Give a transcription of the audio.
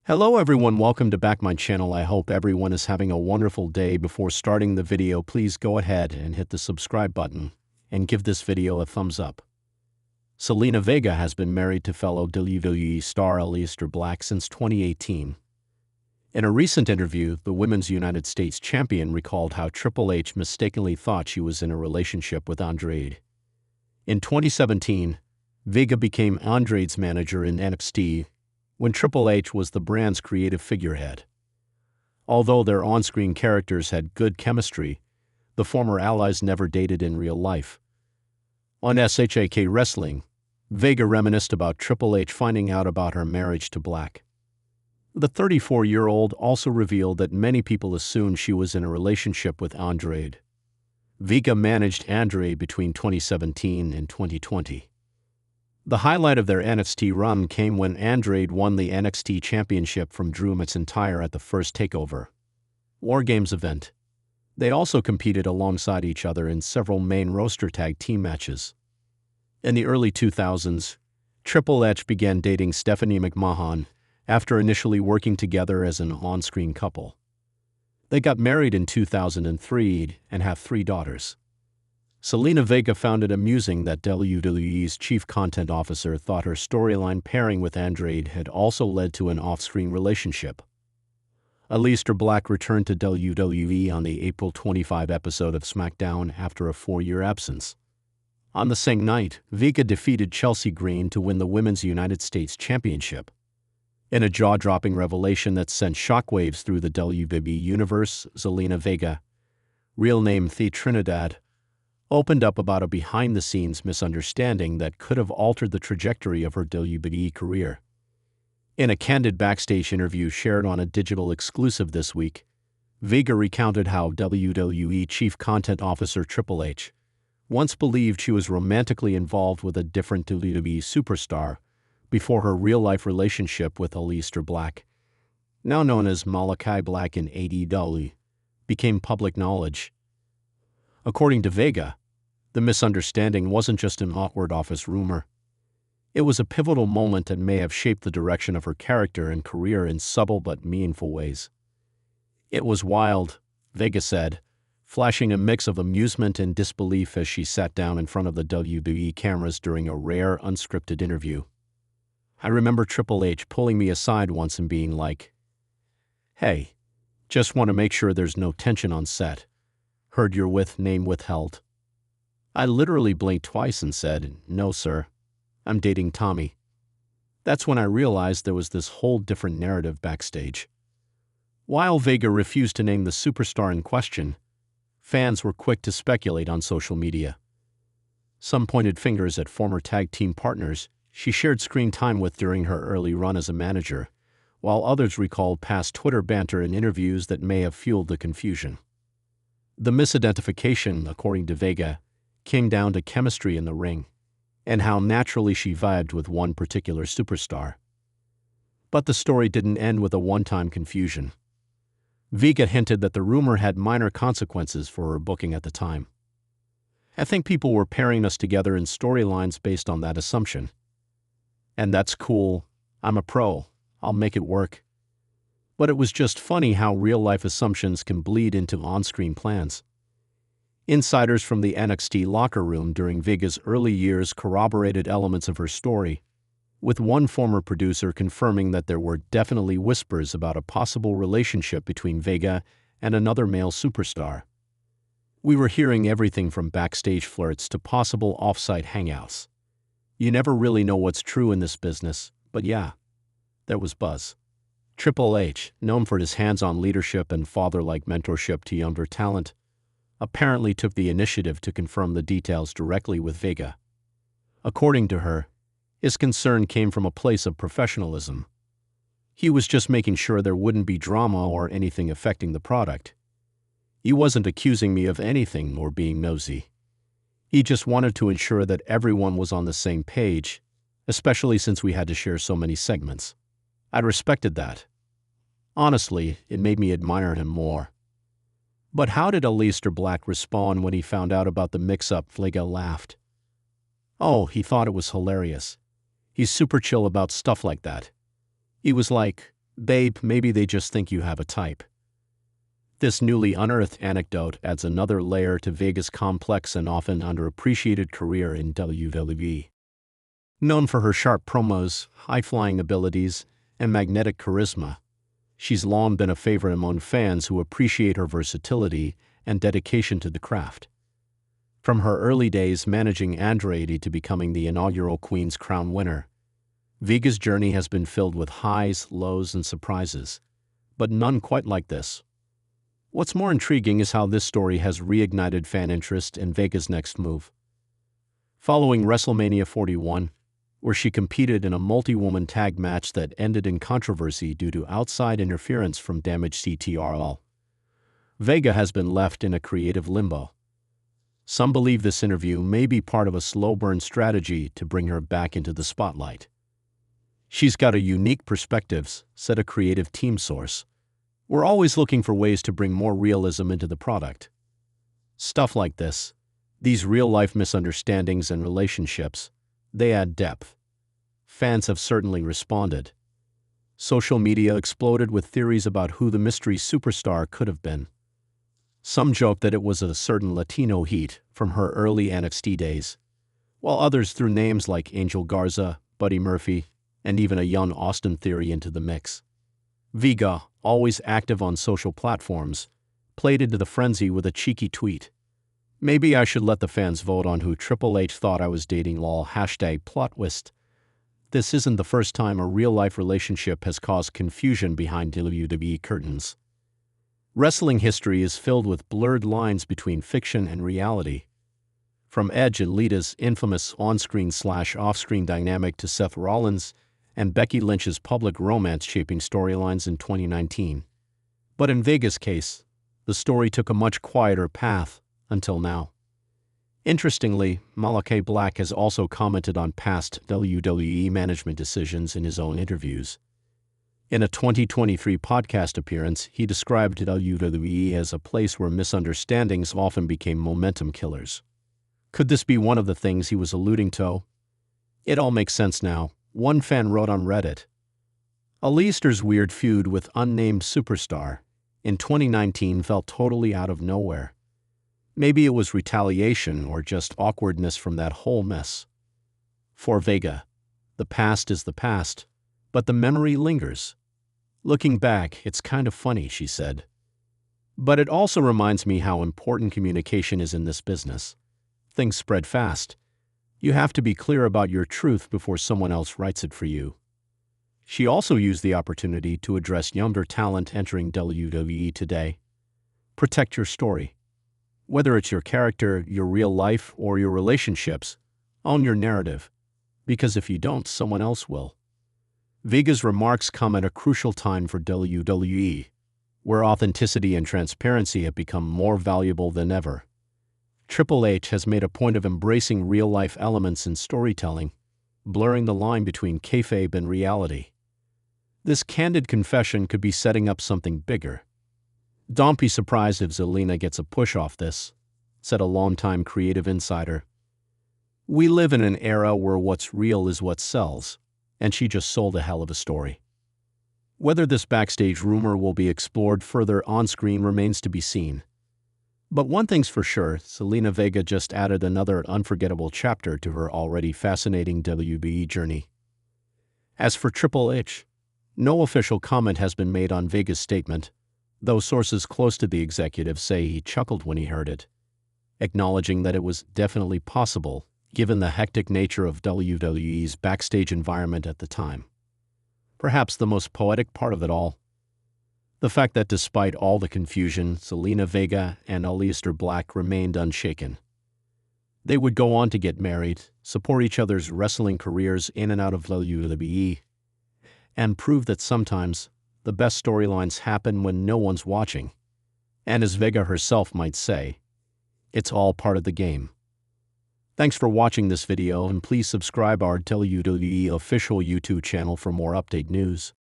Hello everyone, welcome to back my channel. I hope everyone is having a wonderful day. Before starting the video, please go ahead and hit the subscribe button and give this video a thumbs up. Zelina Vega has been married to fellow WWE star Aleister Black since 2018. In a recent interview, the Women's United States Champion recalled how Triple H mistakenly thought she was in a relationship with Andrade. In 2017, Vega became Andrade's manager in NXT when Triple H was the brand's creative figurehead. Although their on-screen characters had good chemistry, the former allies never dated in real life. On SHAK Wrestling, Vega reminisced about Triple H finding out about her marriage to Black. The 34-year-old also revealed that many people assumed she was in a relationship with Andrade. Vega managed Andrade between 2017 and 2020. The highlight of their NXT run came when Andrade won the NXT Championship from Drew McIntyre at the first TakeOver War Games event. They also competed alongside each other in several main roster tag team matches. In the early 2000s, Triple H began dating Stephanie McMahon after initially working together as an on-screen couple. They got married in 2003 and have 3 daughters. Zelina Vega found it amusing that WWE's chief content officer thought her storyline pairing with Andrade had also led to an off-screen relationship. Aleister Black returned to WWE on the April 25 episode of SmackDown after a 4-year absence. On the same night, Vega defeated Chelsea Green to win the Women's United States Championship. In a jaw-dropping revelation that sent shockwaves through the WWE universe, Zelina Vega, real name The Trinidad, opened up about a behind-the-scenes misunderstanding that could have altered the trajectory of her WWE career. In a candid backstage interview shared on a digital exclusive this week, Vega recounted how WWE Chief Content Officer Triple H once believed she was romantically involved with a different WWE superstar before her real-life relationship with Aleister Black, now known as Malachi Black in AEW, became public knowledge. According to Vega, the misunderstanding wasn't just an awkward office rumor. It was a pivotal moment that may have shaped the direction of her character and career in subtle but meaningful ways. It was wild, Vega said, flashing a mix of amusement and disbelief as she sat down in front of the WWE cameras during a rare, unscripted interview. I remember Triple H pulling me aside once and being like, "Hey, just want to make sure there's no tension on set. Heard you're with name withheld." I literally blinked twice and said, "No, sir. I'm dating Tommy." That's when I realized there was this whole different narrative backstage. While Vega refused to name the superstar in question, fans were quick to speculate on social media. Some pointed fingers at former tag team partners she shared screen time with during her early run as a manager, while others recalled past Twitter banter and interviews that may have fueled the confusion. The misidentification, according to Vega, came down to chemistry in the ring and how naturally she vibed with one particular superstar. But the story didn't end with a one-time confusion. Vega hinted that the rumor had minor consequences for her booking at the time. "I think people were pairing us together in storylines based on that assumption. And that's cool. I'm a pro. I'll make it work. But it was just funny how real-life assumptions can bleed into on-screen plans." Insiders from the NXT locker room during Vega's early years corroborated elements of her story, with one former producer confirming that there were definitely whispers about a possible relationship between Vega and another male superstar. "We were hearing everything from backstage flirts to possible off-site hangouts. You never really know what's true in this business, but yeah, there was buzz." Triple H, known for his hands-on leadership and father-like mentorship to younger talent, apparently took the initiative to confirm the details directly with Vega. According to her, his concern came from a place of professionalism. He was just making sure there wouldn't be drama or anything affecting the product. "He wasn't accusing me of anything or being nosy. He just wanted to ensure that everyone was on the same page, especially since we had to share so many segments. I respected that. Honestly, it made me admire him more." But how did Aleister Black respond when he found out about the mix-up? Vega laughed. "Oh, he thought it was hilarious. He's super chill about stuff like that. He was like, Babe, maybe they just think you have a type. This newly unearthed anecdote adds another layer to Vega's complex and often underappreciated career in WWE. Known for her sharp promos, high-flying abilities, and magnetic charisma, she's long been a favorite among fans who appreciate her versatility and dedication to the craft. From her early days managing Andrade to becoming the inaugural Queen's Crown winner, Vega's journey has been filled with highs, lows, and surprises, but none quite like this. What's more intriguing is how this story has reignited fan interest in Vega's next move. Following WrestleMania 41, where she competed in a multi-woman tag match that ended in controversy due to outside interference from damaged CTRL, Vega has been left in a creative limbo. Some believe this interview may be part of a slow-burn strategy to bring her back into the spotlight. "She's got a unique perspective," said a creative team source. "We're always looking for ways to bring more realism into the product. Stuff like this, these real-life misunderstandings and relationships, they add depth." Fans have certainly responded. Social media exploded with theories about who the mystery superstar could have been. Some joke that it was a certain Latino heat from her early NXT days, while others threw names like Angel Garza, Buddy Murphy, and even a young Austin Theory into the mix. Vega, always active on social platforms, played into the frenzy with a cheeky tweet. "Maybe I should let the fans vote on who Triple H thought I was dating lol #plot twist." This isn't the first time a real-life relationship has caused confusion behind WWE curtains. Wrestling history is filled with blurred lines between fiction and reality. From Edge and Lita's infamous on-screen/off-screen dynamic to Seth Rollins and Becky Lynch's public romance-shaping storylines in 2019. But in Vega's case, the story took a much quieter path until now. Interestingly, Malachi Black has also commented on past WWE management decisions in his own interviews. In a 2023 podcast appearance, he described WWE as a place where misunderstandings often became momentum killers. Could this be one of the things he was alluding to? It all makes sense now. One fan wrote on Reddit, "Aleister's weird feud with unnamed superstar in 2019 felt totally out of nowhere. Maybe it was retaliation or just awkwardness from that whole mess." For Vega, the past is the past, but the memory lingers. "Looking back, it's kind of funny," she said. "But it also reminds me how important communication is in this business. Things spread fast. You have to be clear about your truth before someone else writes it for you." She also used the opportunity to address younger talent entering WWE today. Protect your story. Whether it's your character, your real life, or your relationships, own your narrative. Because if you don't, someone else will. Vega's remarks come at a crucial time for WWE, where authenticity and transparency have become more valuable than ever. Triple H has made a point of embracing real-life elements in storytelling, blurring the line between kayfabe and reality. This candid confession could be setting up something bigger. "Don't be surprised if Zelina gets a push off this," said a longtime creative insider. "We live in an era where what's real is what sells, and she just sold a hell of a story." Whether this backstage rumor will be explored further on-screen remains to be seen. But one thing's for sure, Zelina Vega just added another unforgettable chapter to her already fascinating WWE journey. As for Triple H, no official comment has been made on Vega's statement, though sources close to the executive say he chuckled when he heard it, acknowledging that it was definitely possible given the hectic nature of WWE's backstage environment at the time. Perhaps the most poetic part of it all, the fact that despite all the confusion, Zelina Vega and Aleister Black remained unshaken. They would go on to get married, support each other's wrestling careers in and out of WWE, and prove that sometimes the best storylines happen when no one's watching. And as Vega herself might say, it's all part of the game. Thanks for watching this video, and please subscribe our WWE official YouTube channel for more update news.